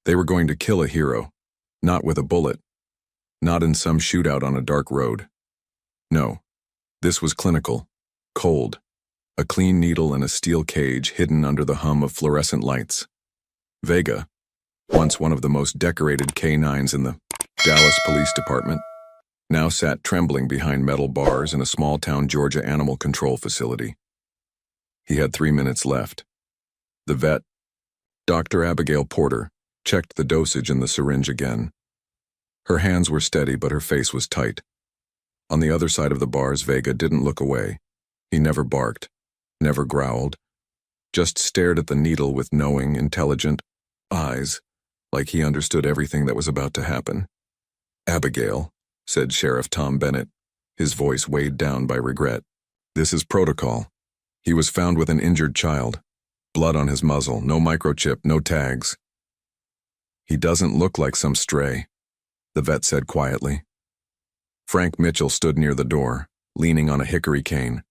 They were going to kill a hero, not with a bullet, not in some shootout on a dark road. No, this was clinical, cold, a clean needle in a steel cage hidden under the hum of fluorescent lights. Vega, once one of the most decorated K9s in the Dallas Police Department, now sat trembling behind metal bars in a small-town Georgia animal control facility. He had 3 minutes left. The vet, Dr. Abigail Porter, checked the dosage in the syringe again. Her hands were steady, but her face was tight. On the other side of the bars, Vega didn't look away. He never barked, never growled, just stared at the needle with knowing, intelligent eyes, like he understood everything that was about to happen. "Abigail," said Sheriff Tom Bennett, his voice weighed down by regret. "This is protocol. He was found with an injured child. Blood on his muzzle, no microchip, no tags." "He doesn't look like some stray," the vet said quietly. Frank Mitchell stood near the door, leaning on a hickory cane.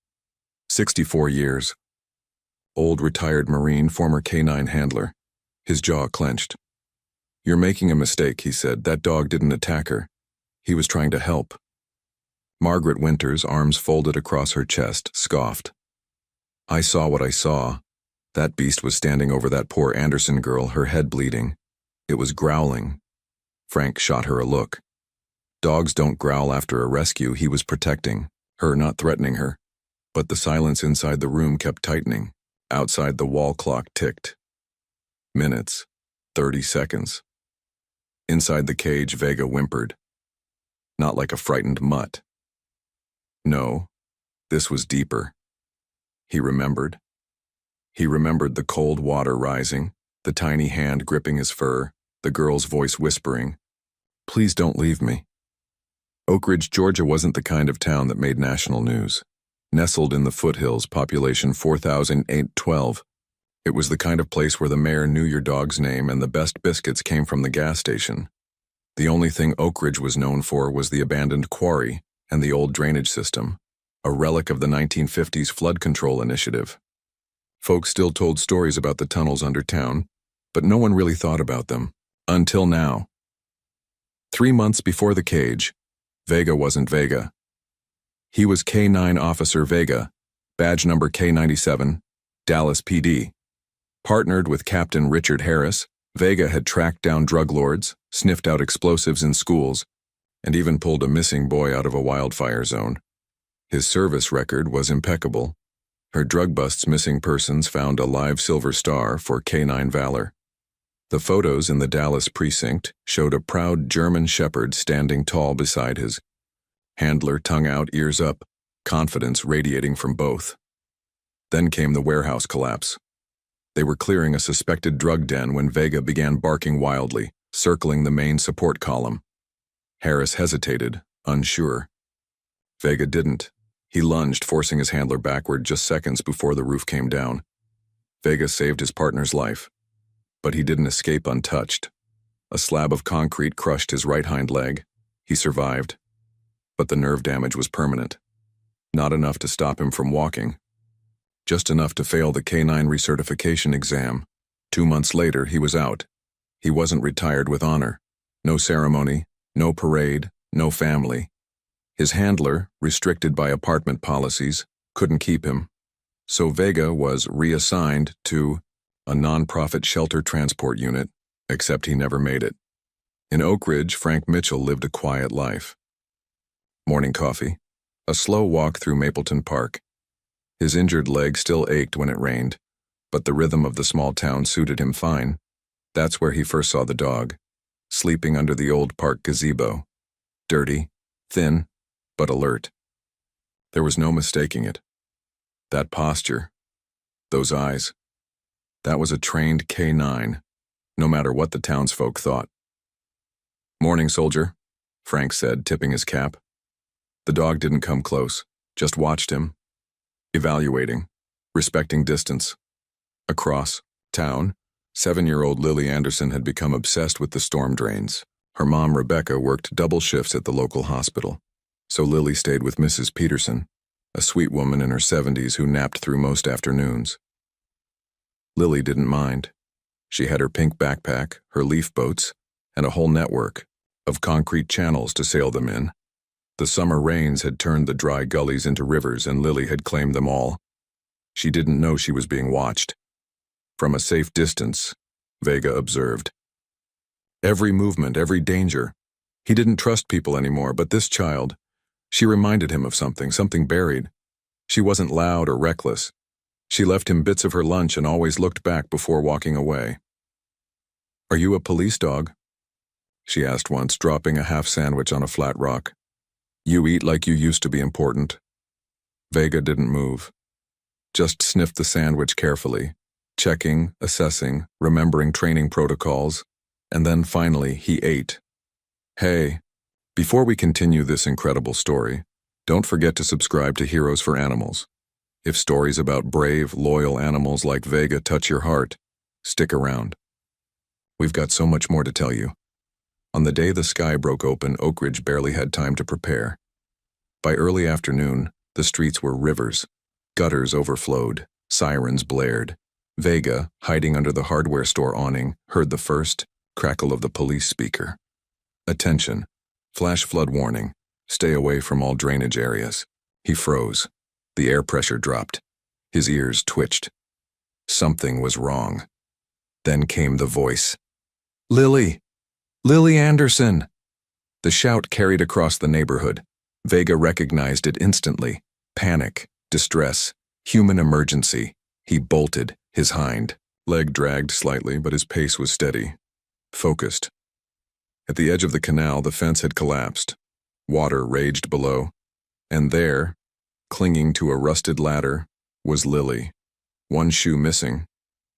64 years. Old retired Marine, former K9 handler. His jaw clenched. "You're making a mistake," he said. "That dog didn't attack her. He was trying to help." Margaret Winters, arms folded across her chest, scoffed. "I saw what I saw. That beast was standing over that poor Anderson girl, her head bleeding. It was growling." Frank shot her a look. Dogs don't growl after a rescue. He was protecting her, not threatening her. But the silence inside the room kept tightening. Outside, the wall clock ticked. Minutes. 30 seconds. Inside the cage, Vega whimpered. Not like a frightened mutt. No, this was deeper. He remembered. He remembered the cold water rising, the tiny hand gripping his fur, the girl's voice whispering, "Please don't leave me." Oak Ridge, Georgia wasn't the kind of town that made national news. Nestled in the foothills, population 4,812, it was the kind of place where the mayor knew your dog's name and the best biscuits came from the gas station. The only thing Oak Ridge was known for was the abandoned quarry and the old drainage system, a relic of the 1950s flood control initiative. Folks still told stories about the tunnels under town, but no one really thought about them, until now. 3 months before the cage, Vega wasn't Vega. He was K9 Officer Vega, badge number K97, Dallas PD. Partnered with Captain Richard Harris, Vega had tracked down drug lords, sniffed out explosives in schools, and even pulled a missing boy out of a wildfire zone. His service record was impeccable. Her drug busts missing persons found a live silver star for K9 valor. The photos in the Dallas precinct showed a proud German shepherd standing tall beside his handler, tongue out, ears up, confidence radiating from both. Then came the warehouse collapse. They were clearing a suspected drug den when Vega began barking wildly, circling the main support column. Harris hesitated, unsure. Vega didn't. He lunged, forcing his handler backward just seconds before the roof came down. Vega saved his partner's life. But he didn't escape untouched. A slab of concrete crushed his right hind leg. He survived. But the nerve damage was permanent. Not enough to stop him from walking. Just enough to fail the K9 recertification exam. 2 months later, he was out. He wasn't retired with honor. No ceremony, no parade, no family. His handler, restricted by apartment policies, couldn't keep him. So Vega was reassigned to a non-profit shelter transport unit, except he never made it. In Oak Ridge, Frank Mitchell lived a quiet life. Morning coffee, a slow walk through Mapleton Park. His injured leg still ached when it rained, but the rhythm of the small town suited him fine. That's where he first saw the dog, sleeping under the old park gazebo. Dirty, thin, but alert. There was no mistaking it. That posture, those eyes. That was a trained K9, no matter what the townsfolk thought. "Morning, soldier," Frank said, tipping his cap. The dog didn't come close, just watched him, evaluating, respecting distance. Across town, 7-year-old Lily Anderson had become obsessed with the storm drains. Her mom, Rebecca, worked double shifts at the local hospital, so Lily stayed with Mrs. Peterson, a sweet woman in her 70s who napped through most afternoons. Lily didn't mind. She had her pink backpack, her leaf boats, and a whole network of concrete channels to sail them in. The summer rains had turned the dry gullies into rivers, and Lily had claimed them all. She didn't know she was being watched. From a safe distance, Vega observed. Every movement, every danger. He didn't trust people anymore, but this child, she reminded him of something buried. She wasn't loud or reckless. She left him bits of her lunch and always looked back before walking away. "Are you a police dog?" she asked once, dropping a half sandwich on a flat rock. "You eat like you used to be important." Vega didn't move, just sniffed the sandwich carefully, checking, assessing, remembering training protocols, and then finally he ate. Hey, before we continue this incredible story, don't forget to subscribe to Heroes for Animals. If stories about brave, loyal animals like Vega touch your heart, stick around. We've got so much more to tell you. On the day the sky broke open, Oak Ridge barely had time to prepare. By early afternoon, the streets were rivers. Gutters overflowed, sirens blared. Vega, hiding under the hardware store awning, heard the first crackle of the police speaker. "Attention. Flash flood warning. Stay away from all drainage areas." He froze. The air pressure dropped. His ears twitched. Something was wrong. Then came the voice. "Lily! Lily Anderson!" The shout carried across the neighborhood. Vega recognized it instantly. Panic, distress, human emergency. He bolted, his hind leg dragged slightly, but his pace was steady, focused. At the edge of the canal, the fence had collapsed. Water raged below. And there, clinging to a rusted ladder, was Lily. One shoe missing,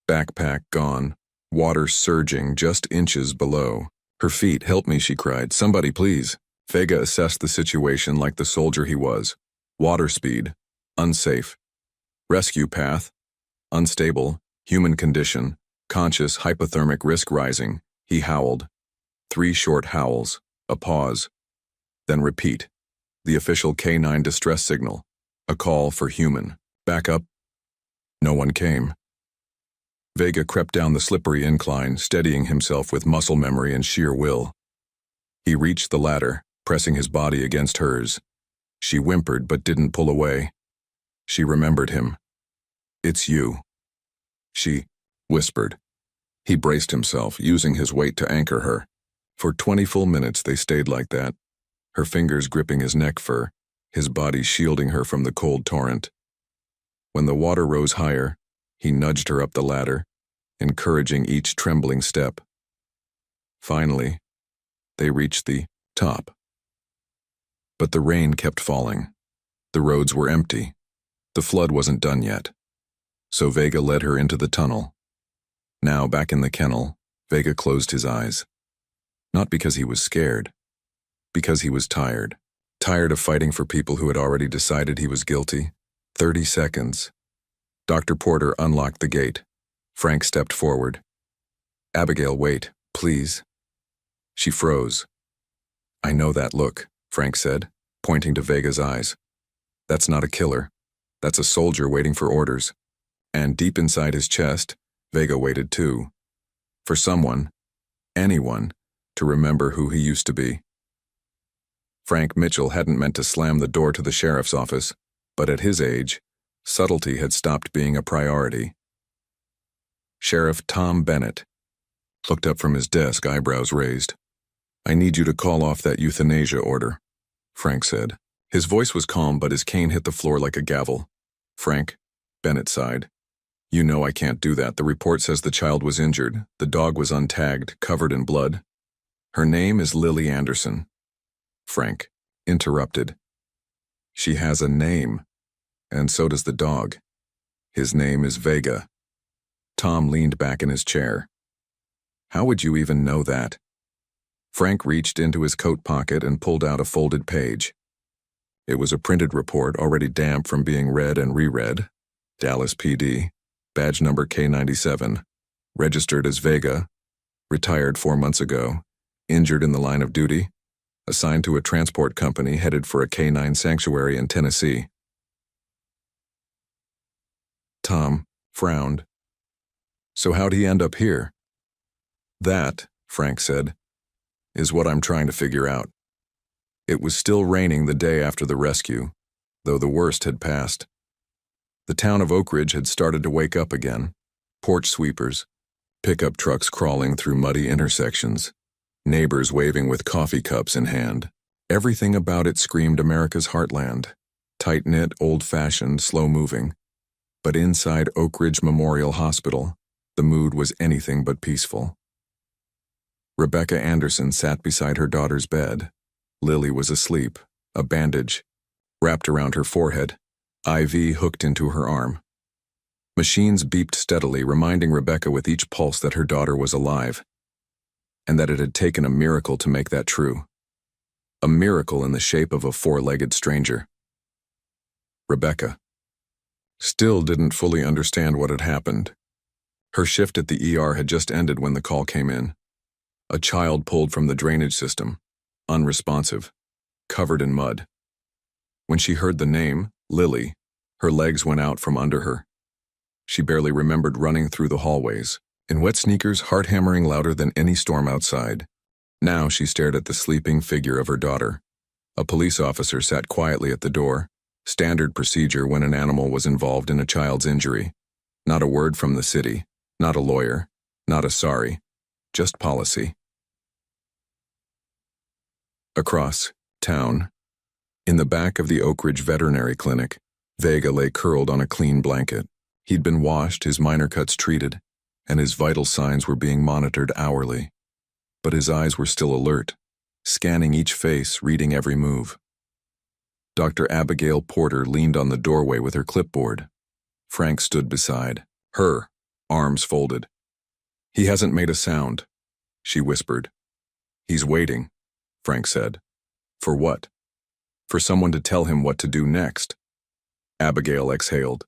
backpack gone, water surging just inches below. Her feet, "Help me," she cried. "Somebody, please." Vega assessed the situation like the soldier he was. Water speed, unsafe. Rescue path, unstable. Human condition, conscious hypothermic risk rising. He howled. 3 short howls, a pause. Then repeat. The official K9 distress signal. A call for human. Back up. No one came. Vega crept down the slippery incline, steadying himself with muscle memory and sheer will. He reached the ladder, pressing his body against hers. She whimpered but didn't pull away. She remembered him. "It's you," she whispered. He braced himself, using his weight to anchor her. For 20 full minutes they stayed like that, her fingers gripping his neck fur, his body shielding her from the cold torrent. When the water rose higher, he nudged her up the ladder, encouraging each trembling step. Finally, they reached the top. But the rain kept falling. The roads were empty. The flood wasn't done yet. So Vega led her into the tunnel. Now, back in the kennel, Vega closed his eyes. Not because he was scared, because he was tired. Tired of fighting for people who had already decided he was guilty. 30 seconds. Dr. Porter unlocked the gate. Frank stepped forward. "Abigail, wait, please." She froze. "I know that look," Frank said, pointing to Vega's eyes. "That's not a killer. That's a soldier waiting for orders." And deep inside his chest, Vega waited too. For someone, anyone, to remember who he used to be. Frank Mitchell hadn't meant to slam the door to the sheriff's office, but at his age, subtlety had stopped being a priority. Sheriff Tom Bennett looked up from his desk, eyebrows raised. "I need you to call off that euthanasia order," Frank said. His voice was calm, but his cane hit the floor like a gavel. "Frank," Bennett sighed. "You know I can't do that. The report says the child was injured. The dog was untagged, covered in blood. Her name is Lily Anderson." Frank interrupted. "She has a name, and so does the dog. His name is Vega." Tom leaned back in his chair. "How would you even know that?" Frank reached into his coat pocket and pulled out a folded page. It was a printed report already damp from being read and reread. Dallas PD, badge number K97, registered as Vega, retired 4 months ago, injured in the line of duty, assigned to a transport company headed for a canine sanctuary in Tennessee. Tom frowned. "So how'd he end up here?" That, Frank said, is what I'm trying to figure out. It was still raining the day after the rescue, though the worst had passed. The town of Oak Ridge had started to wake up again. Porch sweepers, pickup trucks crawling through muddy intersections, neighbors waving with coffee cups in hand. Everything about it screamed America's heartland, tight-knit, old-fashioned, slow-moving. But inside Oak Ridge Memorial Hospital, the mood was anything but peaceful. Rebecca Anderson sat beside her daughter's bed. Lily was asleep, a bandage wrapped around her forehead, IV hooked into her arm. Machines beeped steadily, reminding Rebecca with each pulse that her daughter was alive, and that it had taken a miracle to make that true. A miracle in the shape of a four-legged stranger. Rebecca still didn't fully understand what had happened. Her shift at the ER had just ended when the call came in. A child pulled from the drainage system, unresponsive, covered in mud. When she heard the name, Lily, her legs went out from under her. She barely remembered running through the hallways, in wet sneakers, heart hammering louder than any storm outside. Now she stared at the sleeping figure of her daughter. A police officer sat quietly at the door, standard procedure when an animal was involved in a child's injury. Not a word from the city, not a lawyer, not a sorry, just policy. Across town, in the back of the Oak Ridge Veterinary Clinic, Vega lay curled on a clean blanket. He'd been washed, his minor cuts treated, and his vital signs were being monitored hourly. But his eyes were still alert, scanning each face, reading every move. Dr. Abigail Porter leaned on the doorway with her clipboard. Frank stood beside her, arms folded. "He hasn't made a sound," she whispered. "He's waiting," Frank said. "For what?" "For someone to tell him what to do next." Abigail exhaled.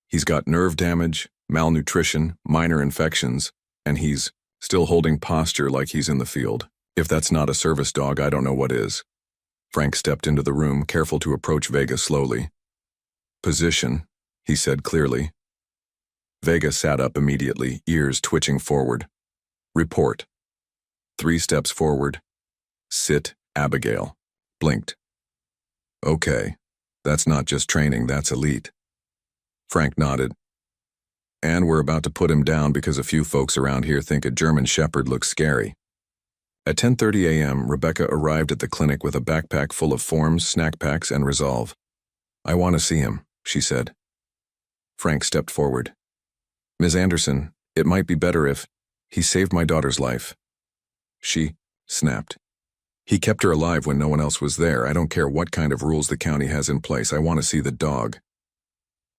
"He's got nerve damage, malnutrition, minor infections, and he's still holding posture like he's in the field. If that's not a service dog, I don't know what is." Frank stepped into the room, careful to approach Vega slowly. "Position," he said clearly. Vega sat up immediately, ears twitching forward. "Report." 3 steps forward. "Sit, Abigail." Blinked. "Okay, that's not just training, that's elite." Frank nodded. "And we're about to put him down because a few folks around here think a German Shepherd looks scary." At 10:30 a.m., Rebecca arrived at the clinic with a backpack full of forms, snack packs, and resolve. "I want to see him," she said. Frank stepped forward. "Ms. Anderson, it might be better if he saved my daughter's life." She snapped. "He kept her alive when no one else was there. I don't care what kind of rules the county has in place. I want to see the dog."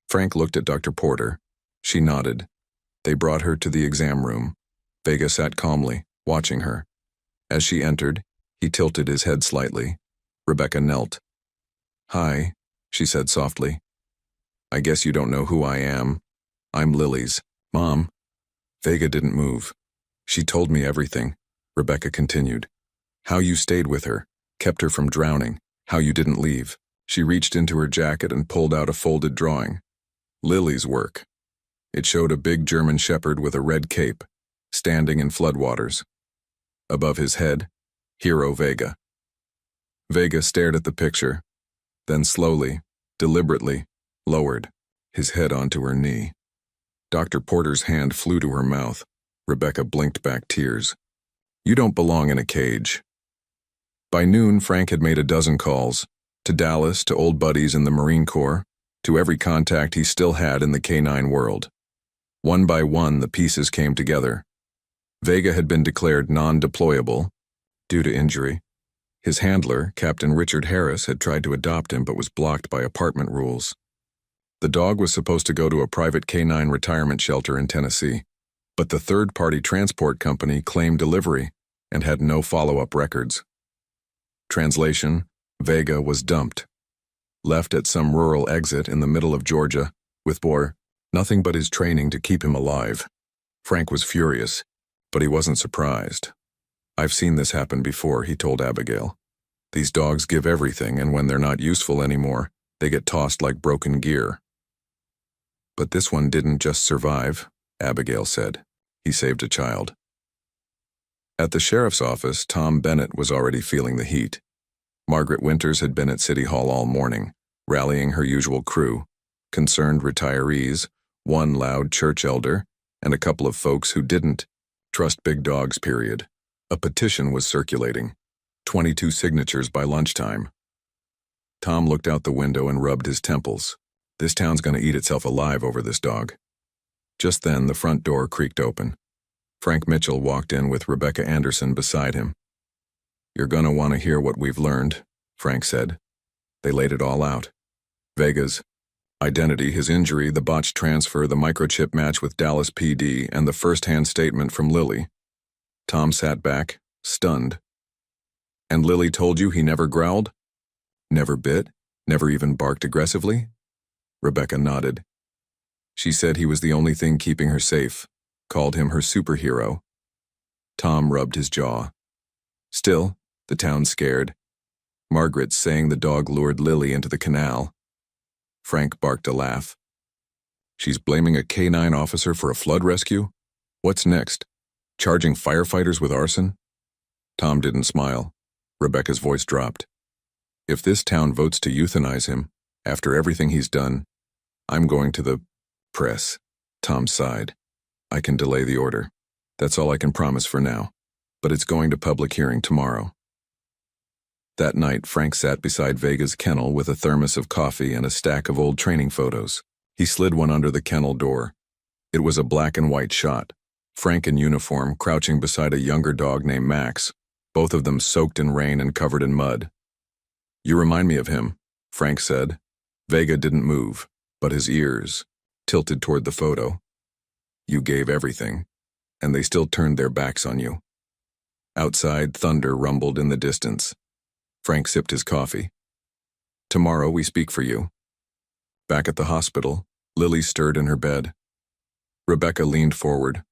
Frank looked at Dr. Porter. She nodded. They brought her to the exam room. Vega sat calmly, watching her. As she entered, he tilted his head slightly. Rebecca knelt. "Hi," she said softly. "I guess you don't know who I am. I'm Lily's mom." Vega didn't move. "She told me everything," Rebecca continued. "How you stayed with her, kept her from drowning, how you didn't leave." She reached into her jacket and pulled out a folded drawing. Lily's work. It showed a big German Shepherd with a red cape, standing in floodwaters. Above his head, Hero Vega. Vega stared at the picture, then slowly, deliberately, lowered his head onto her knee. Dr. Porter's hand flew to her mouth. Rebecca blinked back tears. "You don't belong in a cage." By noon, Frank had made a dozen calls, to Dallas, to old buddies in the Marine Corps, to every contact he still had in the K-9 world. One by one, the pieces came together. Vega had been declared non-deployable due to injury. His handler, Captain Richard Harris, had tried to adopt him but was blocked by apartment rules. The dog was supposed to go to a private K-9 retirement shelter in Tennessee, but the third-party transport company claimed delivery and had no follow-up records. Translation: Vega was dumped, left at some rural exit in the middle of Georgia, with nothing but his training to keep him alive. Frank was furious, but he wasn't surprised. "I've seen this happen before," he told Abigail. "These dogs give everything, and when they're not useful anymore, they get tossed like broken gear." "But this one didn't just survive," Abigail said. "He saved a child." At the sheriff's office, Tom Bennett was already feeling the heat. Margaret Winters had been at City Hall all morning, rallying her usual crew, concerned retirees, one loud church elder, and a couple of folks who didn't trust big dogs, period. A petition was circulating, 22 signatures by lunchtime. Tom looked out the window and rubbed his temples. This town's gonna eat itself alive over this dog. Just then, the front door creaked open. Frank Mitchell walked in with Rebecca Anderson beside him. "You're gonna want to hear what we've learned," Frank said. They laid it all out. Vega's identity, his injury, the botched transfer, the microchip match with Dallas PD, and the first-hand statement from Lily. Tom sat back, stunned. "And Lily told you he never growled? Never bit? Never even barked aggressively?" Rebecca nodded. "She said he was the only thing keeping her safe, called him her superhero." Tom rubbed his jaw. Still, the town's scared. Margaret's saying the dog lured Lily into the canal. Frank barked a laugh. "She's blaming a K-9 officer for a flood rescue? What's next? Charging firefighters with arson?" Tom didn't smile. Rebecca's voice dropped. "If this town votes to euthanize him, after everything he's done, I'm going to the press." Tom sighed. "I can delay the order. That's all I can promise for now. But it's going to public hearing tomorrow." That night, Frank sat beside Vega's kennel with a thermos of coffee and a stack of old training photos. He slid one under the kennel door. It was a black and white shot. Frank in uniform, crouching beside a younger dog named Max, both of them soaked in rain and covered in mud. "You remind me of him," Frank said. Vega didn't move, but his ears tilted toward the photo. "You gave everything, and they still turned their backs on you." Outside, thunder rumbled in the distance. Frank sipped his coffee. "Tomorrow we speak for you." Back at the hospital, Lily stirred in her bed. Rebecca leaned forward.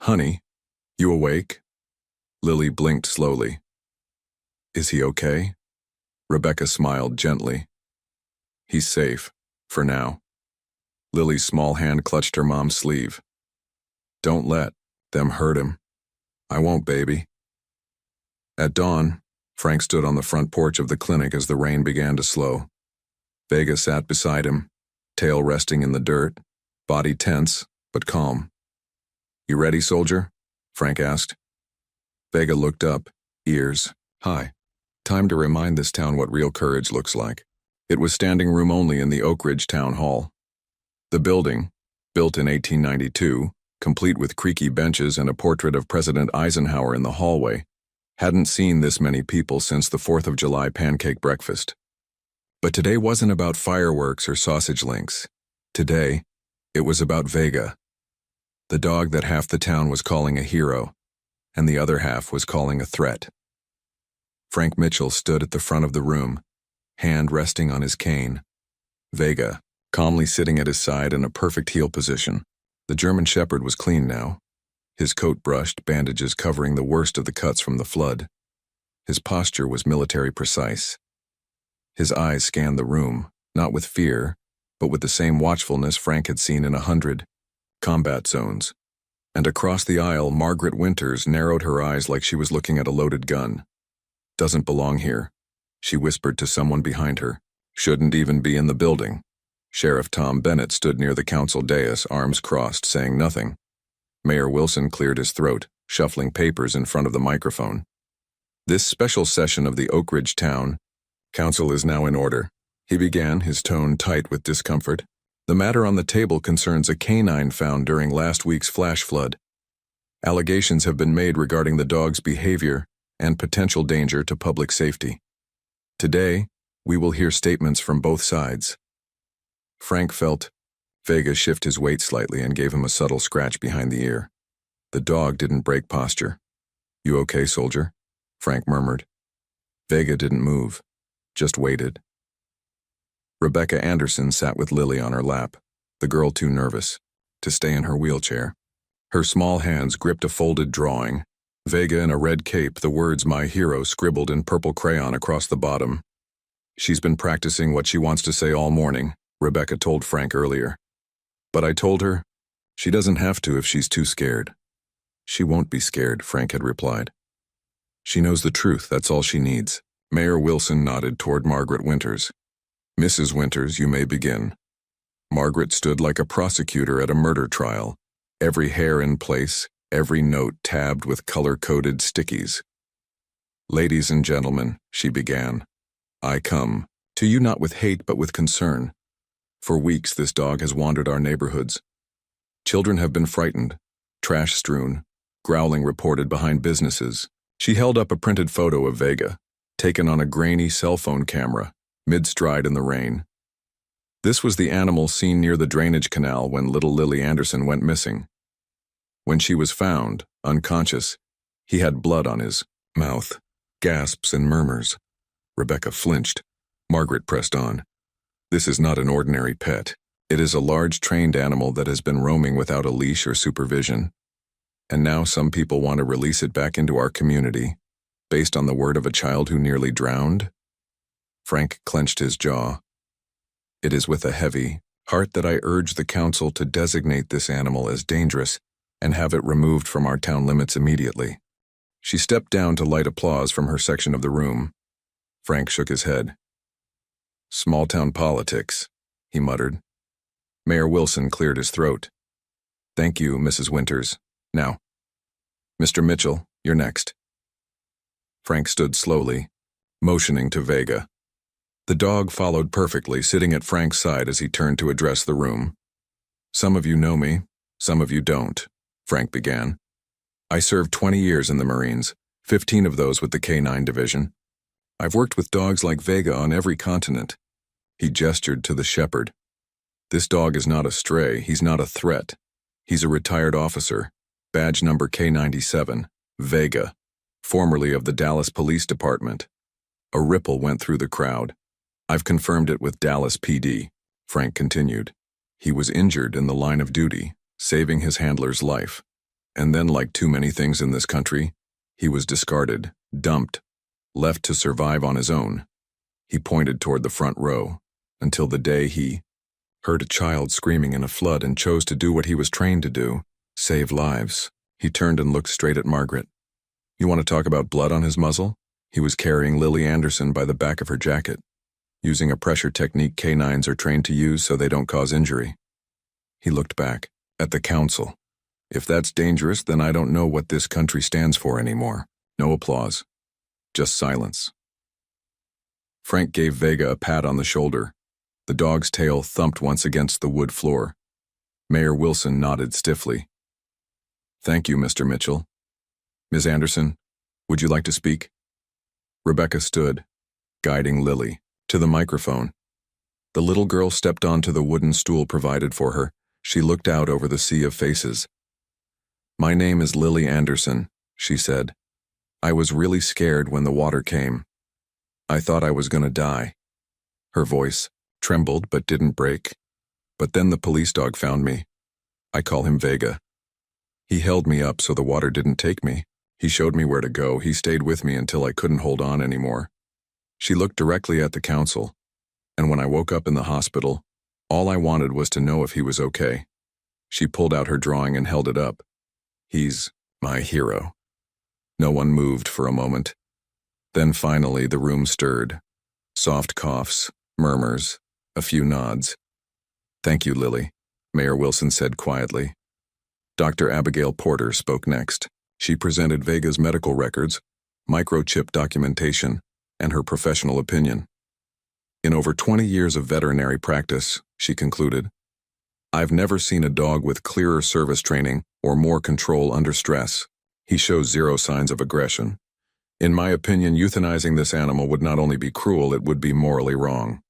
"Honey, you awake?" Lily blinked slowly. "Is he okay?" Rebecca smiled gently. "He's safe, for now." Lily's small hand clutched her mom's sleeve. "Don't let them hurt him." "I won't, baby." At dawn, Frank stood on the front porch of the clinic as the rain began to slow. Vega sat beside him, tail resting in the dirt, body tense, but calm. "You ready, soldier?" Frank asked. Vega looked up, ears high. Time to remind this town what real courage looks like. It was standing room only in the Oak Ridge Town Hall. The building, built in 1892, complete with creaky benches and a portrait of President Eisenhower in the hallway, hadn't seen this many people since the 4th of July pancake breakfast. But today wasn't about fireworks or sausage links. Today, it was about Vega, the dog that half the town was calling a hero, and the other half was calling a threat. Frank Mitchell stood at the front of the room, hand resting on his cane. Vega, calmly sitting at his side in a perfect heel position. The German Shepherd was clean now, his coat brushed, bandages covering the worst of the cuts from the flood. His posture was military precise. His eyes scanned the room, not with fear, but with the same watchfulness Frank had seen in 100 combat zones. And across the aisle, Margaret Winters narrowed her eyes like she was looking at a loaded gun. "Doesn't belong here," she whispered to someone behind her. "Shouldn't even be in the building." Sheriff Tom Bennett stood near the council dais, arms crossed, saying nothing. Mayor Wilson cleared his throat, shuffling papers in front of the microphone. "This special session of the Oak Ridge Town Council is now in order," he began, his tone tight with discomfort. "The matter on the table concerns a canine found during last week's flash flood. Allegations have been made regarding the dog's behavior and potential danger to public safety. Today, we will hear statements from both sides." Frank felt Vega shift his weight slightly and gave him a subtle scratch behind the ear. The dog didn't break posture. "You okay, soldier?" Frank murmured. Vega didn't move, just waited. Rebecca Anderson sat with Lily on her lap, the girl too nervous to stay in her wheelchair. Her small hands gripped a folded drawing. Vega in a red cape, the words "My Hero" scribbled in purple crayon across the bottom. "She's been practicing what she wants to say all morning," Rebecca told Frank earlier. "But I told her she doesn't have to if she's too scared." She won't be scared, Frank had replied. She knows the truth, that's all she needs. Mayor Wilson nodded toward Margaret Winters. Mrs. Winters, you may begin. Margaret stood like a prosecutor at a murder trial, every hair in place, every note tabbed with color-coded stickies. Ladies and gentlemen, she began, I come to you not with hate but with concern. For weeks this dog has wandered our neighborhoods. Children have been frightened, trash strewn, growling reported behind businesses. She held up a printed photo of Vega, taken on a grainy cell phone camera, mid-stride in the rain. This was the animal seen near the drainage canal when little Lily Anderson went missing. When she was found, unconscious, he had blood on his mouth, gasps and murmurs. Rebecca flinched. Margaret pressed on. This is not an ordinary pet. It is a large trained animal that has been roaming without a leash or supervision. And now some people want to release it back into our community, based on the word of a child who nearly drowned? Frank clenched his jaw. It is with a heavy heart that I urge the council to designate this animal as dangerous and have it removed from our town limits immediately. She stepped down to light applause from her section of the room. Frank shook his head. Small-town politics, he muttered. Mayor Wilson cleared his throat. Thank you, Mrs. Winters. Now, Mr. Mitchell, you're next. Frank stood slowly, motioning to Vega. The dog followed perfectly, sitting at Frank's side as he turned to address the room. Some of you know me, some of you don't, Frank began. I served 20 years in the Marines, 15 of those with the K-9 Division. I've worked with dogs like Vega on every continent. He gestured to the shepherd. This dog is not a stray, he's not a threat. He's a retired officer, badge number K97, Vega, formerly of the Dallas Police Department. A ripple went through the crowd. I've confirmed it with Dallas PD, Frank continued. He was injured in the line of duty, saving his handler's life. And then, like too many things in this country, he was discarded, dumped, left to survive on his own. He pointed toward the front row, until the day he heard a child screaming in a flood and chose to do what he was trained to do, save lives. He turned and looked straight at Margaret. You want to talk about blood on his muzzle? He was carrying Lily Anderson by the back of her jacket, using a pressure technique K-9s are trained to use so they don't cause injury. He looked back, at the council. If that's dangerous, then I don't know what this country stands for anymore. No applause. Just silence. Frank gave Vega a pat on the shoulder. The dog's tail thumped once against the wood floor. Mayor Wilson nodded stiffly. Thank you, Mr. Mitchell. Ms. Anderson, would you like to speak? Rebecca stood, guiding Lily, to the microphone. The little girl stepped onto the wooden stool provided for her. She looked out over the sea of faces. My name is Lily Anderson, she said. I was really scared when the water came. I thought I was going to die. Her voice trembled but didn't break. But then the police dog found me. I call him Vega. He held me up so the water didn't take me. He showed me where to go. He stayed with me until I couldn't hold on anymore. She looked directly at the council, and when I woke up in the hospital, all I wanted was to know if he was okay. She pulled out her drawing and held it up. He's my hero. No one moved for a moment. Then finally the room stirred. Soft coughs, murmurs, a few nods. Thank you, Lily, Mayor Wilson said quietly. Dr. Abigail Porter spoke next. She presented Vega's medical records, microchip documentation, and her professional opinion. In over 20 years of veterinary practice, she concluded, I've never seen a dog with clearer service training or more control under stress. He shows zero signs of aggression. In my opinion, euthanizing this animal would not only be cruel, it would be morally wrong.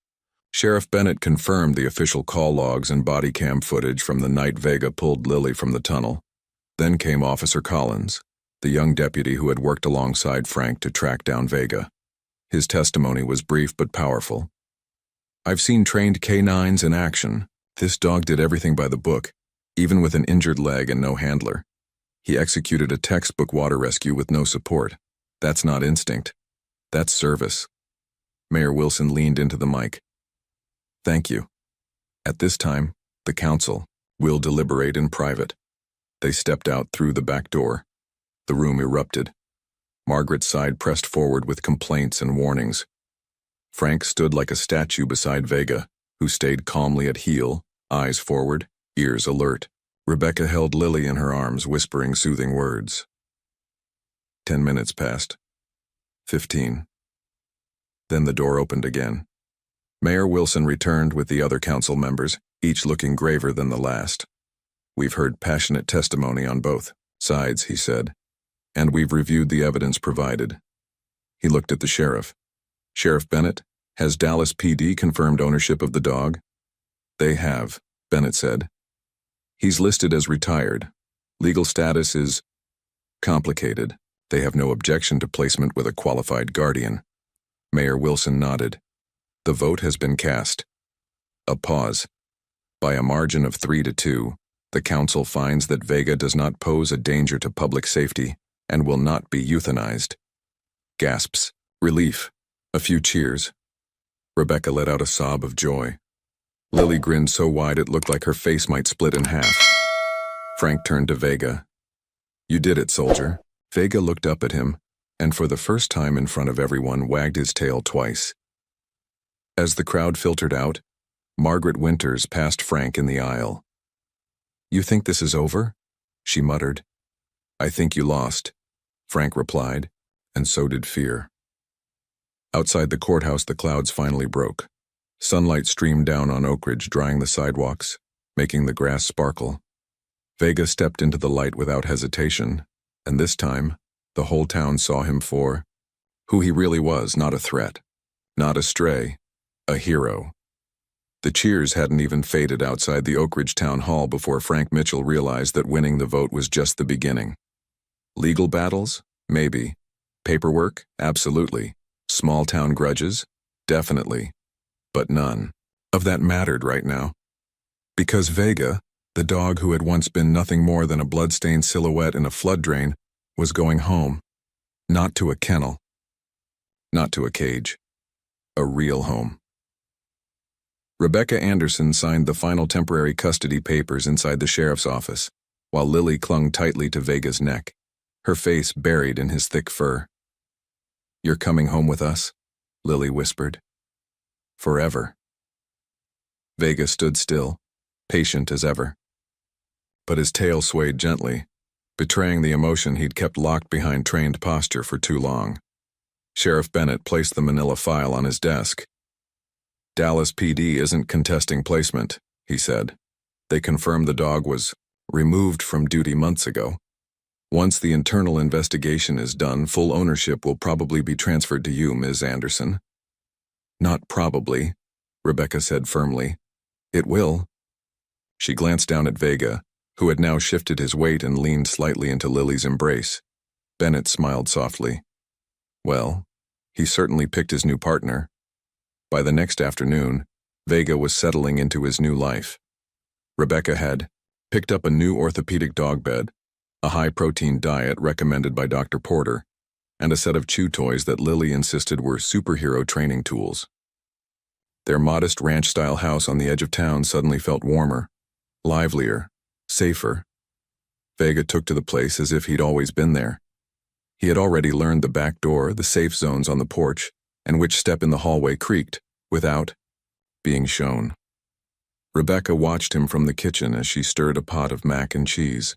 Sheriff Bennett confirmed the official call logs and body cam footage from the night Vega pulled Lily from the tunnel. Then came Officer Collins, the young deputy who had worked alongside Frank to track down Vega. His testimony was brief but powerful. I've seen trained K-9s in action. This dog did everything by the book, even with an injured leg and no handler. He executed a textbook water rescue with no support. That's not instinct. That's service. Mayor Wilson leaned into the mic. Thank you. At this time, the council will deliberate in private. They stepped out through the back door. The room erupted. Margaret's side pressed forward with complaints and warnings. Frank stood like a statue beside Vega, who stayed calmly at heel, eyes forward, ears alert. Rebecca held Lily in her arms, whispering soothing words. 10 minutes passed. 15. Then the door opened again. Mayor Wilson returned with the other council members, each looking graver than the last. "We've heard passionate testimony on both sides," he said, "and we've reviewed the evidence provided." He looked at the sheriff. "Sheriff Bennett, has Dallas PD confirmed ownership of the dog?" "They have," Bennett said. "He's listed as retired. Legal status is complicated. They have no objection to placement with a qualified guardian." Mayor Wilson nodded. "The vote has been cast." A pause. By a margin of 3-2, the council finds that Vega does not pose a danger to public safety and will not be euthanized. Gasps. Relief. A few cheers. Rebecca let out a sob of joy. Lily grinned so wide it looked like her face might split in half. Frank turned to Vega. "You did it, soldier." Vega looked up at him, and for the first time in front of everyone wagged his tail twice. As the crowd filtered out, Margaret Winters passed Frank in the aisle. "You think this is over?" she muttered. "I think you lost," Frank replied, and so did fear. Outside the courthouse, the clouds finally broke. Sunlight streamed down on Oak Ridge, drying the sidewalks, making the grass sparkle. Vega stepped into the light without hesitation, and this time, the whole town saw him for who he really was, not a threat, not a stray, a hero. The cheers hadn't even faded outside the Oak Ridge Town Hall before Frank Mitchell realized that winning the vote was just the beginning. Legal battles? Maybe. Paperwork? Absolutely. Small-town grudges? Definitely. But none of that mattered right now. Because Vega, the dog who had once been nothing more than a blood-stained silhouette in a flood drain, was going home. Not to a kennel. Not to a cage. A real home. Rebecca Anderson signed the final temporary custody papers inside the sheriff's office, while Lily clung tightly to Vega's neck, her face buried in his thick fur. "You're coming home with us," Lily whispered. "Forever." Vega stood still, patient as ever. But his tail swayed gently, betraying the emotion he'd kept locked behind trained posture for too long. Sheriff Bennett placed the manila file on his desk. "Dallas PD isn't contesting placement," he said. "They confirmed the dog was removed from duty months ago. Once the internal investigation is done, full ownership will probably be transferred to you, Ms. Anderson." "Not probably," Rebecca said firmly. "It will." She glanced down at Vega, who had now shifted his weight and leaned slightly into Lily's embrace. Bennett smiled softly. Well, he certainly picked his new partner. By the next afternoon, Vega was settling into his new life. Rebecca had picked up a new orthopedic dog bed, a high-protein diet recommended by Dr. Porter, and a set of chew toys that Lily insisted were superhero training tools. Their modest ranch-style house on the edge of town suddenly felt warmer, livelier, safer. Vega took to the place as if he'd always been there. He had already learned the back door, the safe zones on the porch, and which step in the hallway creaked, without being shown. Rebecca watched him from the kitchen as she stirred a pot of mac and cheese.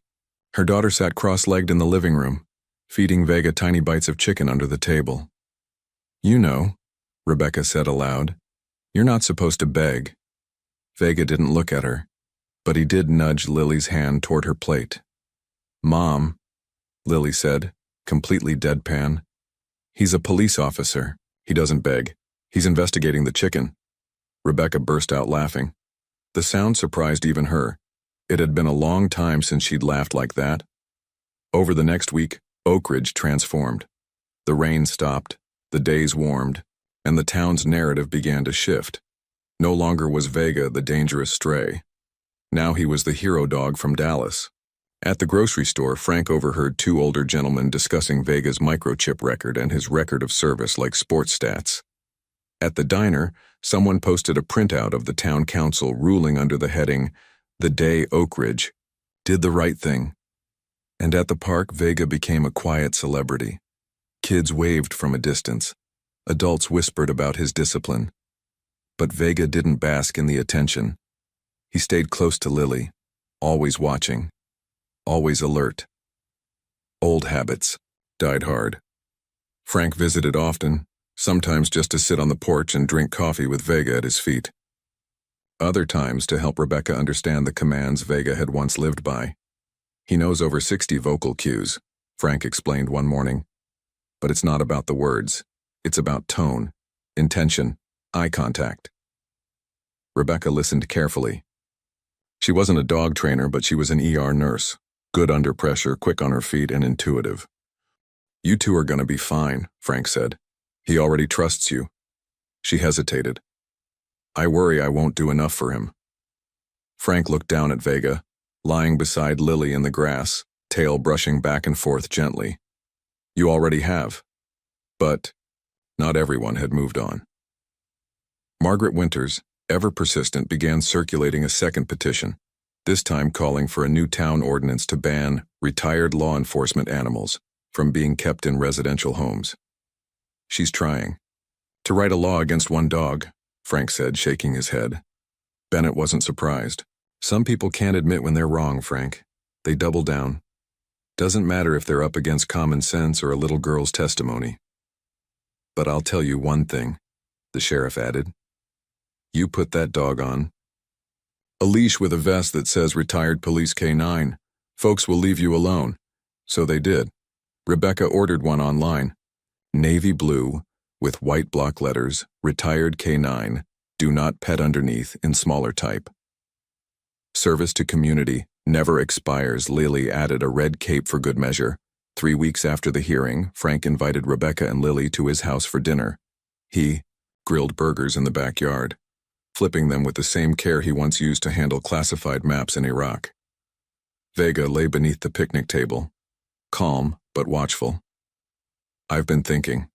Her daughter sat cross-legged in the living room, feeding Vega tiny bites of chicken under the table. "You know," Rebecca said aloud, "you're not supposed to beg." Vega didn't look at her, but he did nudge Lily's hand toward her plate. "Mom," Lily said, completely deadpan. "He's a police officer. He doesn't beg. He's investigating the chicken." Rebecca burst out laughing. The sound surprised even her. It had been a long time since she'd laughed like that. Over the next week, Oak Ridge transformed. The rain stopped, the days warmed, and the town's narrative began to shift. No longer was Vega the dangerous stray. Now he was the hero dog from Dallas. At the grocery store, Frank overheard two older gentlemen discussing Vega's microchip record and his record of service like sports stats. At the diner, someone posted a printout of the town council ruling under the heading, "The Day Oak Ridge Did the Right Thing." And at the park, Vega became a quiet celebrity. Kids waved from a distance. Adults whispered about his discipline. But Vega didn't bask in the attention. He stayed close to Lily, always watching, always alert. Old habits died hard. Frank visited often, sometimes just to sit on the porch and drink coffee with Vega at his feet. Other times to help Rebecca understand the commands Vega had once lived by. He knows over 60 vocal cues, Frank explained one morning. But it's not about the words. It's about tone, intention, eye contact. Rebecca listened carefully. She wasn't a dog trainer, but she was an ER nurse, good under pressure, quick on her feet, and intuitive. "You two are going to be fine," Frank said. "He already trusts you." She hesitated. "I worry I won't do enough for him." Frank looked down at Vega, lying beside Lily in the grass, tail brushing back and forth gently. "You already have." But not everyone had moved on. Margaret Winters, ever persistent, began circulating a second petition, this time calling for a new town ordinance to ban retired law enforcement animals from being kept in residential homes. "She's trying to write a law against one dog," Frank said, shaking his head. Bennett wasn't surprised. "Some people can't admit when they're wrong, Frank. They double down. Doesn't matter if they're up against common sense or a little girl's testimony." "But I'll tell you one thing," the sheriff added. "You put that dog on a leash with a vest that says Retired Police K9, folks will leave you alone." So they did. Rebecca ordered one online. Navy blue, with white block letters, Retired K9, do not pet underneath in smaller type. Service to community never expires. Lily added a red cape for good measure. 3 weeks after the hearing, Frank invited Rebecca and Lily to his house for dinner. He grilled burgers in the backyard, flipping them with the same care he once used to handle classified maps in Iraq. Vega lay beneath the picnic table, calm but watchful. "I've been thinking,"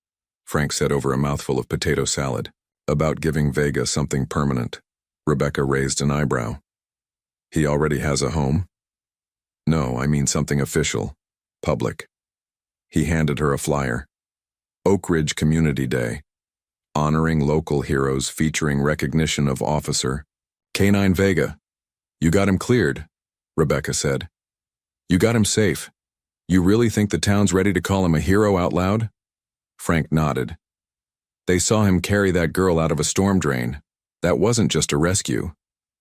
Frank said over a mouthful of potato salad, "about giving Vega something permanent." Rebecca raised an eyebrow. "He already has a home?" "No, I mean something official, public." He handed her a flyer. Oak Ridge Community Day. Honoring local heroes, featuring recognition of Officer K9 Vega. "You got him cleared," Rebecca said. "You got him safe. You really think the town's ready to call him a hero out loud?" Frank nodded. "They saw him carry that girl out of a storm drain. That wasn't just a rescue.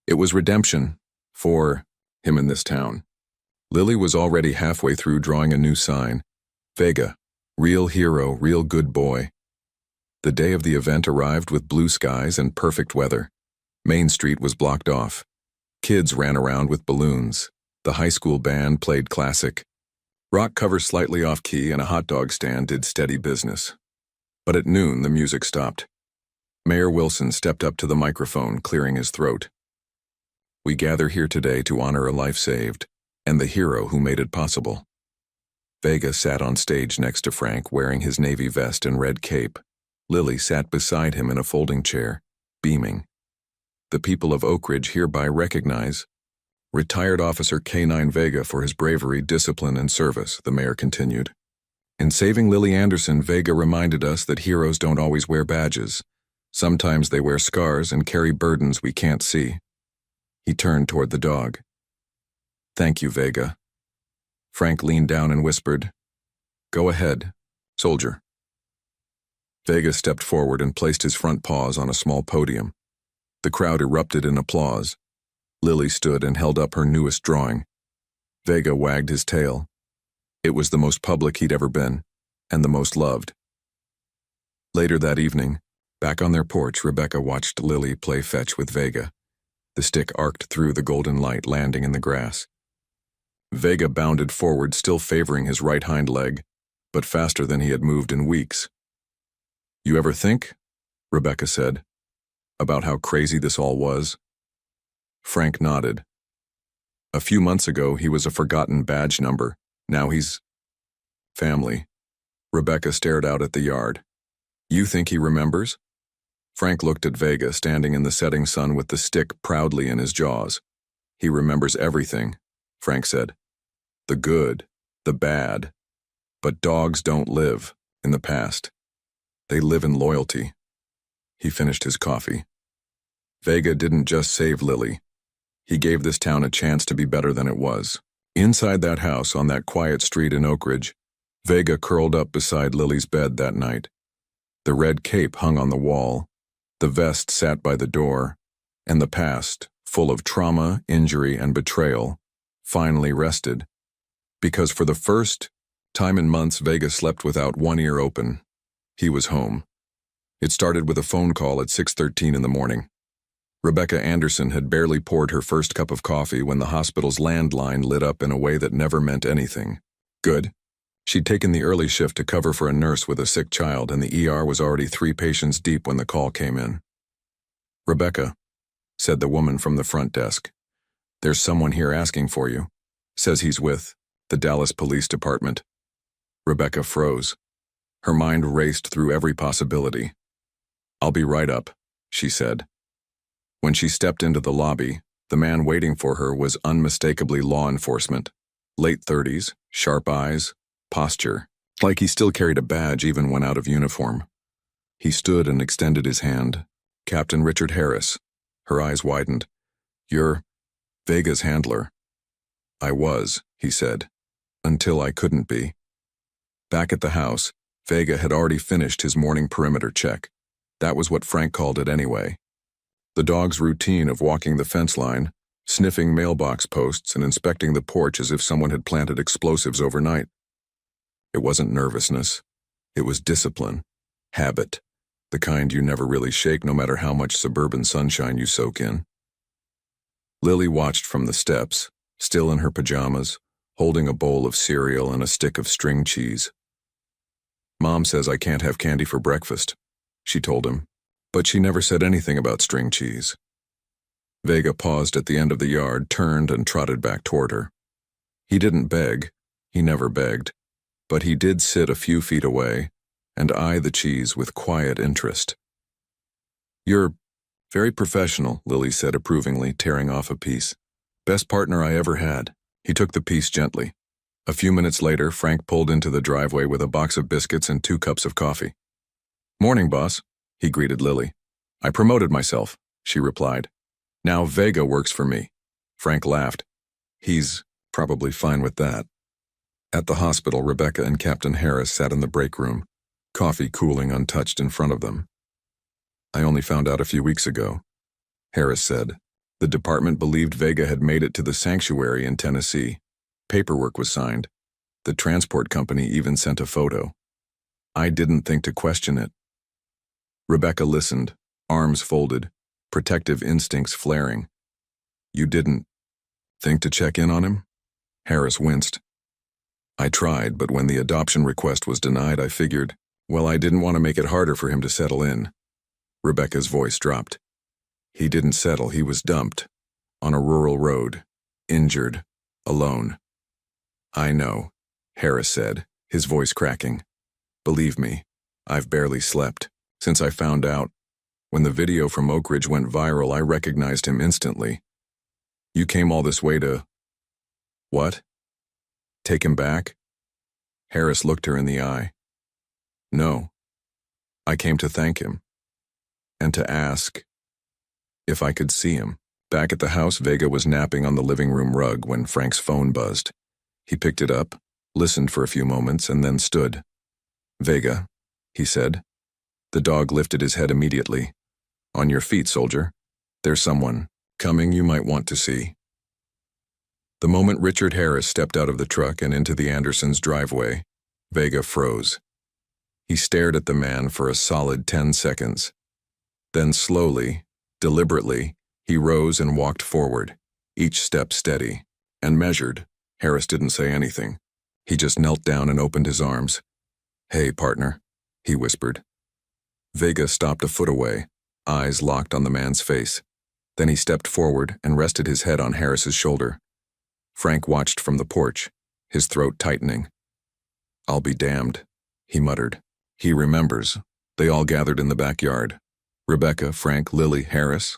It was redemption for him in this town." Lily was already halfway through drawing a new sign. Vega, real hero, real good boy. The day of the event arrived with blue skies and perfect weather. Main Street was blocked off. Kids ran around with balloons. The high school band played classic rock covers slightly off key, and a hot dog stand did steady business. But at noon, the music stopped. Mayor Wilson stepped up to the microphone, clearing his throat. "We gather here today to honor a life saved, and the hero who made it possible." Vega sat on stage next to Frank, wearing his navy vest and red cape. Lily sat beside him in a folding chair, beaming. "The people of Oak Ridge hereby recognize Retired Officer K9 Vega for his bravery, discipline, and service," the mayor continued. "In saving Lily Anderson, Vega reminded us that heroes don't always wear badges. Sometimes they wear scars and carry burdens we can't see." He turned toward the dog. "Thank you, Vega." Frank leaned down and whispered, "Go ahead, soldier." Vega stepped forward and placed his front paws on a small podium. The crowd erupted in applause. Lily stood and held up her newest drawing. Vega wagged his tail. It was the most public he'd ever been, and the most loved. Later that evening, back on their porch, Rebecca watched Lily play fetch with Vega. The stick arced through the golden light, landing in the grass. Vega bounded forward, still favoring his right hind leg, but faster than he had moved in weeks. "You ever think," Rebecca said, "about how crazy this all was?" Frank nodded. A few months ago, he was a forgotten badge number. Now he's family. Rebecca stared out at the yard. "You think he remembers?" Frank looked at Vega, standing in the setting sun with the stick proudly in his jaws. "He remembers everything," Frank said. "The good the bad. But dogs don't live in the past. They live in loyalty. He finished his coffee. Vega didn't just save Lily. He gave this town a chance to be better than it was. Inside that house on that quiet street in Oak Ridge, Vega curled up beside Lily's bed that night. The red cape hung on the wall, the vest sat by the door, and the past, full of trauma, injury, and betrayal, finally rested. Because for the first time in months, Vega slept without one ear open. He was home. It started with a phone call at 6:13 in the morning. Rebecca Anderson had barely poured her first cup of coffee when the hospital's landline lit up in a way that never meant anything. Good. She'd taken the early shift to cover for a nurse with a sick child, and the ER was already 3 patients deep when the call came in. "Rebecca," said the woman from the front desk, "there's someone here asking for you. Says he's with the Dallas Police Department." Rebecca froze. Her mind raced through every possibility. "I'll be right up," she said. When she stepped into the lobby, the man waiting for her was unmistakably law enforcement. Late 30s, sharp eyes, posture, like he still carried a badge even when out of uniform. He stood and extended his hand. "Captain Richard Harris." Her eyes widened. "You're Vega's handler." "I was," he said, "until I couldn't be." Back at the house, Vega had already finished his morning perimeter check. That was what Frank called it anyway. The dog's routine of walking the fence line, sniffing mailbox posts, and inspecting the porch as if someone had planted explosives overnight. It wasn't nervousness. It was discipline, habit, the kind you never really shake no matter how much suburban sunshine you soak in. Lily watched from the steps, still in her pajamas, holding a bowl of cereal and a stick of string cheese. "Mom says I can't have candy for breakfast," she told him, but she never said anything about string cheese. Vega paused at the end of the yard, turned, and trotted back toward her. He didn't beg, he never begged, but he did sit a few feet away and eye the cheese with quiet interest. "You're very professional," Lily said approvingly, tearing off a piece. "Best partner I ever had." He took the piece gently. A few minutes later, Frank pulled into the driveway with a box of biscuits and 2 cups of coffee. "Morning, boss," he greeted Lily. "I promoted myself," she replied. "Now Vega works for me." Frank laughed. "He's probably fine with that." At the hospital, Rebecca and Captain Harris sat in the break room, coffee cooling untouched in front of them. "I only found out a few weeks ago," Harris said. "The department believed Vega had made it to the sanctuary in Tennessee. Paperwork was signed. The transport company even sent a photo. I didn't think to question it." Rebecca listened, arms folded, protective instincts flaring. "You didn't think to check in on him?" Harris winced. "I tried, but when the adoption request was denied, I figured, well, I didn't want to make it harder for him to settle in." Rebecca's voice dropped. "He didn't settle, he was dumped. On a rural road. Injured. Alone." "I know," Harris said, his voice cracking. "Believe me, I've barely slept. Since I found out. When the video from Oak Ridge went viral, I recognized him instantly. You came all this way to... What? Take him back?" Harris looked her in the eye. "No. I came to thank him. And to ask if I could see him." Back at the house, Vega was napping on the living room rug when Frank's phone buzzed. He picked it up, listened for a few moments, and then stood. "Vega," he said. The dog lifted his head immediately. "On your feet, soldier. There's someone coming you might want to see." The moment Richard Harris stepped out of the truck and into the Andersons' driveway, Vega froze. He stared at the man for a solid 10 seconds. Then slowly, deliberately, he rose and walked forward, each step steady, and measured. Harris didn't say anything. He just knelt down and opened his arms. "Hey, partner," he whispered. Vega stopped a foot away, eyes locked on the man's face. Then he stepped forward and rested his head on Harris's shoulder. Frank watched from the porch, his throat tightening. "I'll be damned," he muttered. He remembers. They all gathered in the backyard. Rebecca, Frank, Lily, Harris.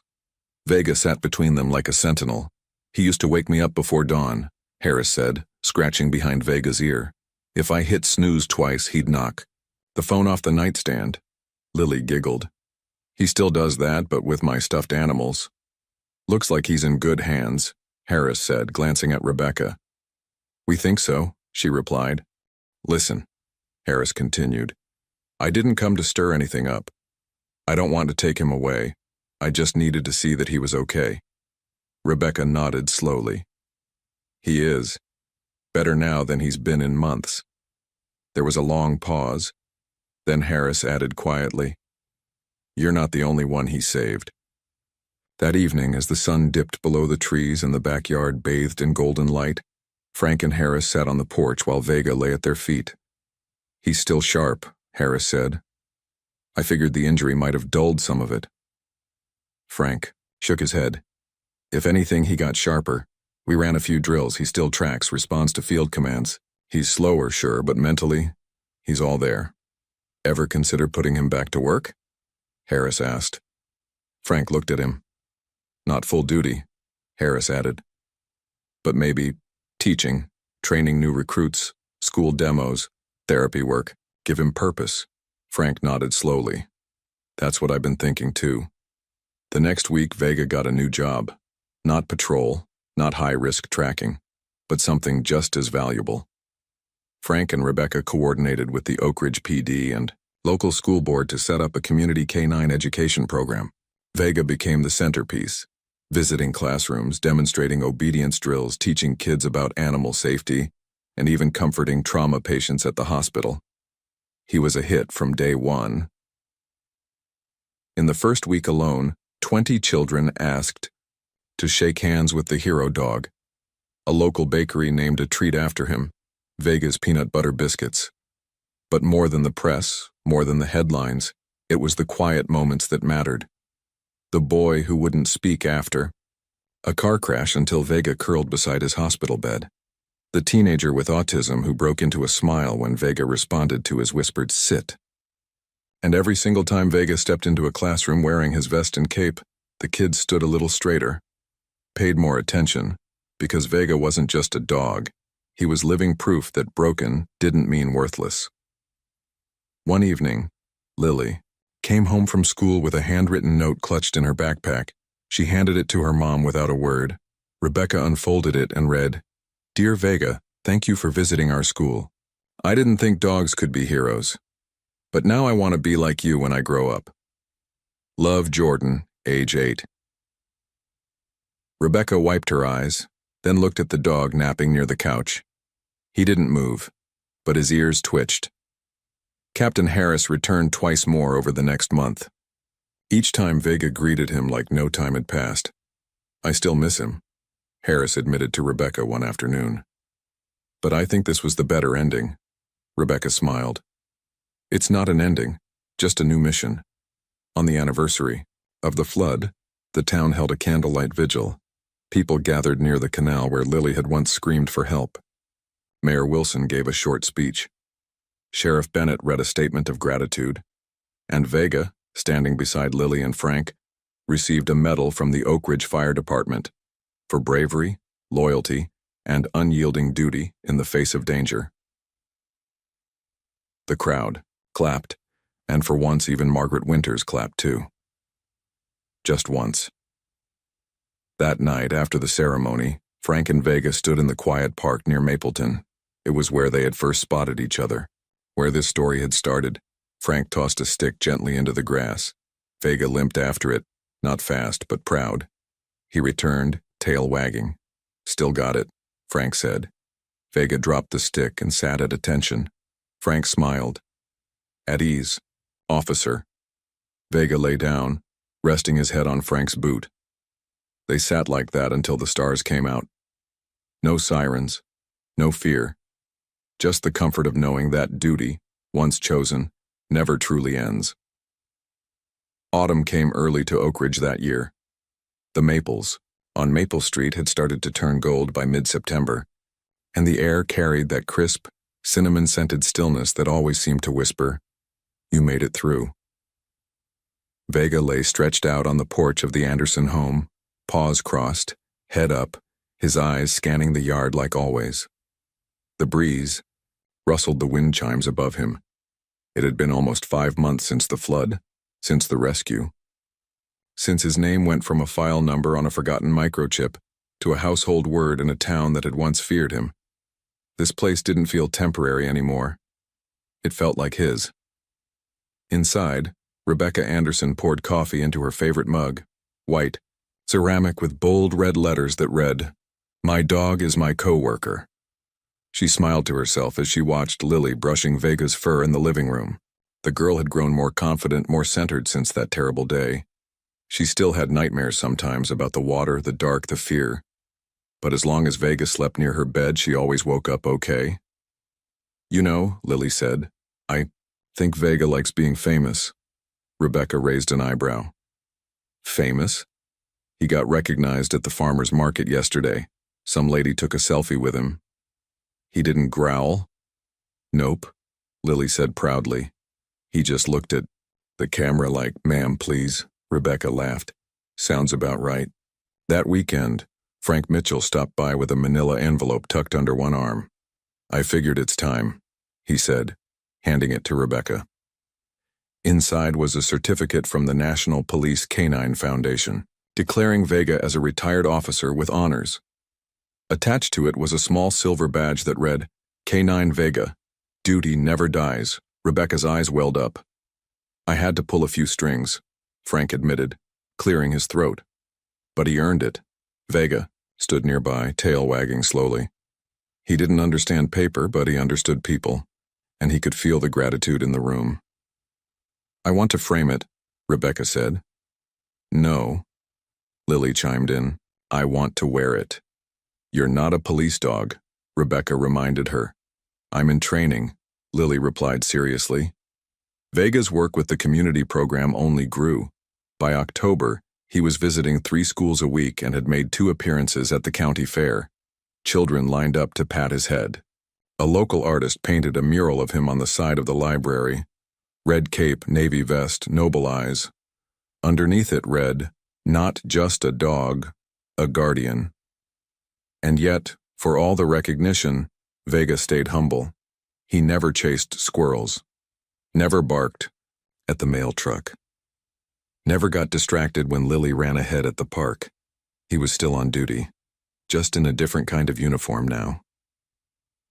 Vega sat between them like a sentinel. He used to wake me up before dawn, Harris said, scratching behind Vega's ear. If I hit snooze twice, he'd knock the phone off the nightstand. Lily giggled. He still does that, but with my stuffed animals. Looks like he's in good hands, Harris said, glancing at Rebecca. We think so, she replied. Listen, Harris continued. I didn't come to stir anything up. I don't want to take him away. I just needed to see that he was okay. Rebecca nodded slowly. He is. Better now than he's been in months. There was a long pause. Then Harris added quietly, You're not the only one he saved. That evening, as the sun dipped below the trees and the backyard bathed in golden light, Frank and Harris sat on the porch while Vega lay at their feet. He's still sharp, Harris said. I figured the injury might have dulled some of it. Frank shook his head. If anything, he got sharper. We ran a few drills. He still tracks, responds to field commands. He's slower, sure, but mentally, he's all there. Ever consider putting him back to work? Harris asked. Frank looked at him. Not full duty, Harris added. But maybe teaching, training new recruits, school demos, therapy work, give him purpose. Frank nodded slowly. That's what I've been thinking too. The next week, Vega got a new job. Not patrol, not high-risk tracking, but something just as valuable. Frank and Rebecca coordinated with the Oak Ridge PD and local school board to set up a community K-9 education program. Vega became the centerpiece, visiting classrooms, demonstrating obedience drills, teaching kids about animal safety, and even comforting trauma patients at the hospital. He was a hit from day one. In the first week alone, 20 children asked to shake hands with the hero dog. A local bakery named a treat after him, Vega's peanut butter biscuits. But more than the press, more than the headlines, it was the quiet moments that mattered. The boy who wouldn't speak after a car crash until Vega curled beside his hospital bed. The teenager with autism who broke into a smile when Vega responded to his whispered sit. And every single time Vega stepped into a classroom wearing his vest and cape, the kids stood a little straighter, paid more attention, because Vega wasn't just a dog. He was living proof that broken didn't mean worthless. One evening, Lily came home from school with a handwritten note clutched in her backpack. She handed it to her mom without a word. Rebecca unfolded it and read, Dear Vega, thank you for visiting our school. I didn't think dogs could be heroes, but now I want to be like you when I grow up. Love, Jordan, age 8. Rebecca wiped her eyes, then looked at the dog napping near the couch. He didn't move, but his ears twitched. Captain Harris returned twice more over the next month. Each time Vega greeted him like no time had passed. I still miss him, Harris admitted to Rebecca one afternoon. But I think this was the better ending. Rebecca smiled. It's not an ending, just a new mission. On the anniversary of the flood, the town held a candlelight vigil. People gathered near the canal where Lily had once screamed for help. Mayor Wilson gave a short speech. Sheriff Bennett read a statement of gratitude, and Vega, standing beside Lily and Frank, received a medal from the Oak Ridge Fire Department for bravery, loyalty, and unyielding duty in the face of danger. The crowd clapped, and for once even Margaret Winters clapped too. Just once. That night, after the ceremony, Frank and Vega stood in the quiet park near Mapleton. It was where they had first spotted each other, where this story had started. Frank tossed a stick gently into the grass. Vega limped after it, not fast but proud. He returned, tail wagging. Still got it, Frank said. Vega dropped the stick and sat at attention. Frank smiled. At ease, officer. Vega lay down, resting his head on Frank's boot. They sat like that until the stars came out. No sirens, no fear. Just the comfort of knowing that duty, once chosen, never truly ends. Autumn came early to Oak Ridge that year. The maples on Maple Street had started to turn gold by mid-September, and the air carried that crisp, cinnamon-scented stillness that always seemed to whisper, "You made it through." Vega lay stretched out on the porch of the Anderson home, paws crossed, head up, his eyes scanning the yard like always. The breeze rustled the wind chimes above him. It had been almost 5 months since the flood, since the rescue. Since his name went from a file number on a forgotten microchip to a household word in a town that had once feared him. This place didn't feel temporary anymore. It felt like his. Inside, Rebecca Anderson poured coffee into her favorite mug, white, ceramic with bold red letters that read, "My dog is my co-worker." She smiled to herself as she watched Lily brushing Vega's fur in the living room. The girl had grown more confident, more centered since that terrible day. She still had nightmares sometimes about the water, the dark, the fear. But as long as Vega slept near her bed, she always woke up okay. "You know," Lily said, "I think Vega likes being famous." Rebecca raised an eyebrow. "Famous?" "He got recognized at the farmer's market yesterday. Some lady took a selfie with him." "He didn't growl?" "Nope," Lily said proudly. "He just looked at the camera like, 'Ma'am, please.'" Rebecca laughed. "Sounds about right." That weekend, Frank Mitchell stopped by with a manila envelope tucked under one arm. "I figured it's time," he said, handing it to Rebecca. Inside was a certificate from the National Police Canine Foundation, declaring Vega as a retired officer with honors. Attached to it was a small silver badge that read, "Canine Vega. Duty never dies." Rebecca's eyes welled up. "I had to pull a few strings," Frank admitted, clearing his throat. "But he earned it." Vega stood nearby, tail wagging slowly. He didn't understand paper, but he understood people, and he could feel the gratitude in the room. "I want to frame it," Rebecca said. "No," Lily chimed in. "I want to wear it." "You're not a police dog," Rebecca reminded her. "I'm in training," Lily replied seriously. Vega's work with the community program only grew. By October, he was visiting 3 schools a week and had made 2 appearances at the county fair. Children lined up to pat his head. A local artist painted a mural of him on the side of the library. Red cape, navy vest, noble eyes. Underneath it read, "Not just a dog, a guardian." And yet, for all the recognition, Vega stayed humble. He never chased squirrels. Never barked at the mail truck. Never got distracted when Lily ran ahead at the park. He was still on duty, just in a different kind of uniform now.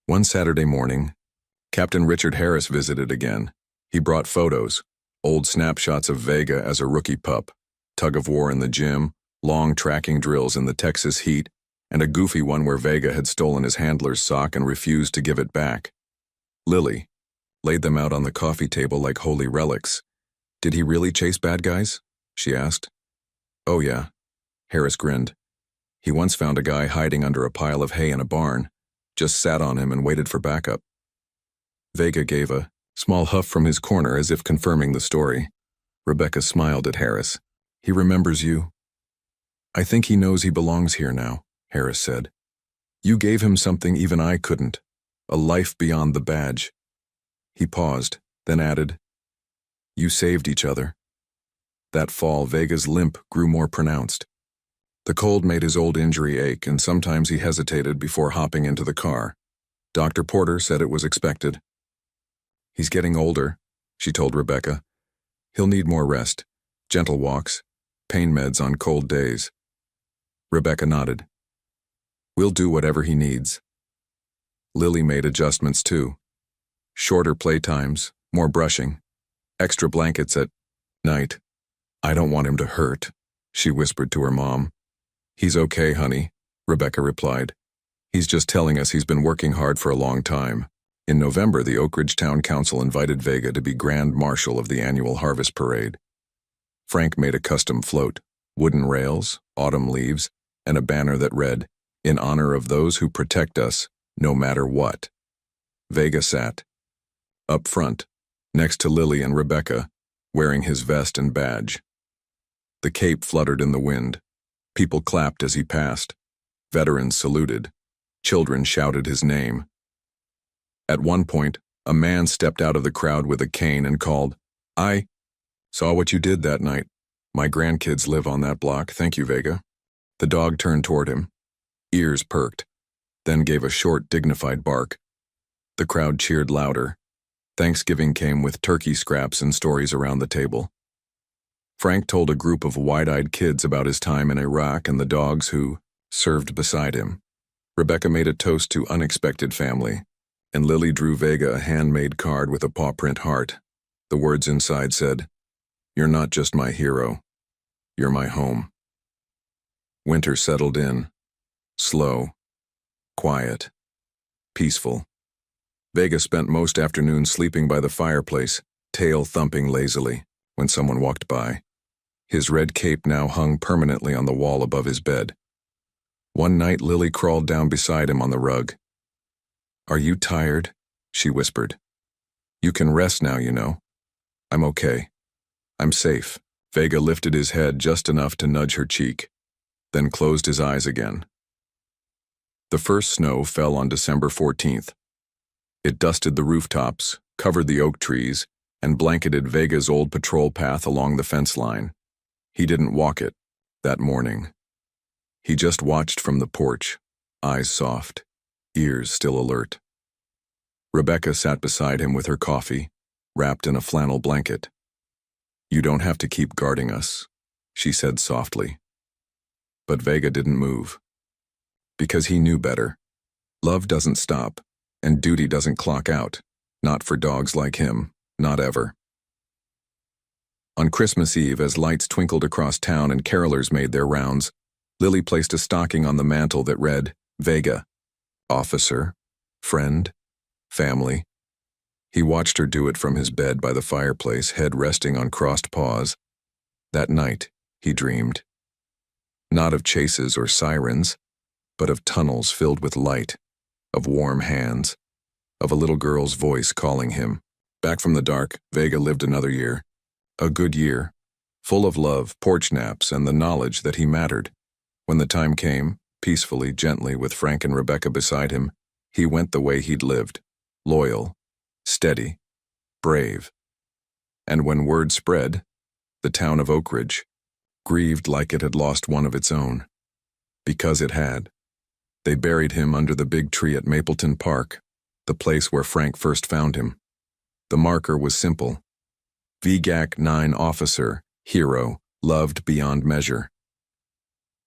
One Saturday morning, Captain Richard Harris visited again. He brought photos, old snapshots of Vega as a rookie pup, tug-of-war in the gym, long tracking drills in the Texas heat, and a goofy one where Vega had stolen his handler's sock and refused to give it back. Lily laid them out on the coffee table like holy relics. "Did he really chase bad guys?" she asked. "Oh yeah," Harris grinned. "He once found a guy hiding under a pile of hay in a barn, just sat on him and waited for backup." Vega gave a small huff from his corner as if confirming the story. Rebecca smiled at Harris. "He remembers you." "I think he knows he belongs here now," Harris said. "You gave him something even I couldn't, a life beyond the badge." He paused, then added, "You saved each other." That fall, Vega's limp grew more pronounced. The cold made his old injury ache, and sometimes he hesitated before hopping into the car. Dr. Porter said it was expected. "He's getting older," she told Rebecca. "He'll need more rest, gentle walks, pain meds on cold days." Rebecca nodded. "We'll do whatever he needs." Lily made adjustments too. Shorter playtimes, more brushing, extra blankets at night. "I don't want him to hurt," she whispered to her mom. "He's okay, honey," Rebecca replied. "He's just telling us he's been working hard for a long time." In November, the Oak Ridge Town Council invited Vega to be Grand Marshal of the annual Harvest Parade. Frank made a custom float, wooden rails, autumn leaves, and a banner that read, "In honor of those who protect us, no matter what." Vega sat up front, next to Lily and Rebecca, wearing his vest and badge. The cape fluttered in the wind. People clapped as he passed. Veterans saluted. Children shouted his name. At one point, a man stepped out of the crowd with a cane and called, "I saw what you did that night. My grandkids live on that block. Thank you, Vega." The dog turned toward him. ears perked, then gave a short, dignified bark. The crowd cheered louder. Thanksgiving came with turkey scraps and stories around the table. Frank told a group of wide-eyed kids about his time in Iraq and the dogs who served beside him. Rebecca made a toast to unexpected family, and Lily drew Vega a handmade card with a paw-print heart. The words inside said, "You're not just my hero. You're my home." Winter settled in, slow, quiet, peaceful. Vega spent most afternoons sleeping by the fireplace, tail thumping lazily, when someone walked by. His red cape now hung permanently on the wall above his bed. One night, Lily crawled down beside him on the rug. "Are you tired?" she whispered. "You can rest now, you know. I'm okay. I'm safe." Vega lifted his head just enough to nudge her cheek, then closed his eyes again. The first snow fell on December 14th. It dusted the rooftops, covered the oak trees, and blanketed Vega's old patrol path along the fence line. He didn't walk it that morning. He just watched from the porch, eyes soft, ears still alert. Rebecca sat beside him with her coffee, wrapped in a flannel blanket. "You don't have to keep guarding us," she said softly. But Vega didn't move. Because he knew better. Love doesn't stop, and duty doesn't clock out. Not for dogs like him, not ever. On Christmas Eve, as lights twinkled across town and carolers made their rounds, Lily placed a stocking on the mantel that read, "Vega, officer, friend, family." He watched her do it from his bed by the fireplace, head resting on crossed paws. That night, he dreamed. Not of chases or sirens, but of tunnels filled with light, of warm hands, of a little girl's voice calling him. Back from the dark, Vega lived another year. A good year, full of love, porch naps, and the knowledge that he mattered. When the time came, peacefully, gently, with Frank and Rebecca beside him, he went the way he'd lived, loyal, steady, brave. And when word spread, the town of Oak Ridge grieved like it had lost one of its own. Because it had. They buried him under the big tree at Mapleton Park, the place where Frank first found him. The marker was simple. VGAC 9 officer, hero, loved beyond measure.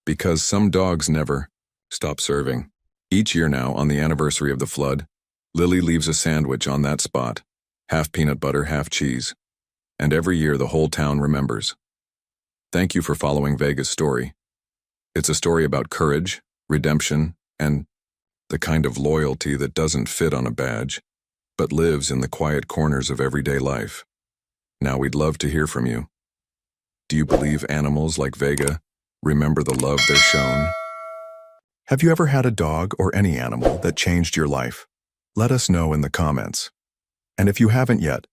Because some dogs never stop serving. Each year now, on the anniversary of the flood, Lily leaves a sandwich on that spot, half peanut butter, half cheese. And every year the whole town remembers. Thank you for following Vega's story. It's a story about courage, redemption, and the kind of loyalty that doesn't fit on a badge, but lives in the quiet corners of everyday life. Now we'd love to hear from you. Do you believe animals like Vega remember the love they're shown? Have you ever had a dog or any animal that changed your life? Let us know in the comments. And if you haven't yet,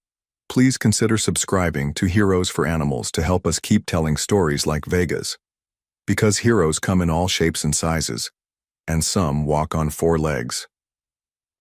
please consider subscribing to Heroes for Animals to help us keep telling stories like Vega's. Because heroes come in all shapes and sizes, and some walk on 4 legs.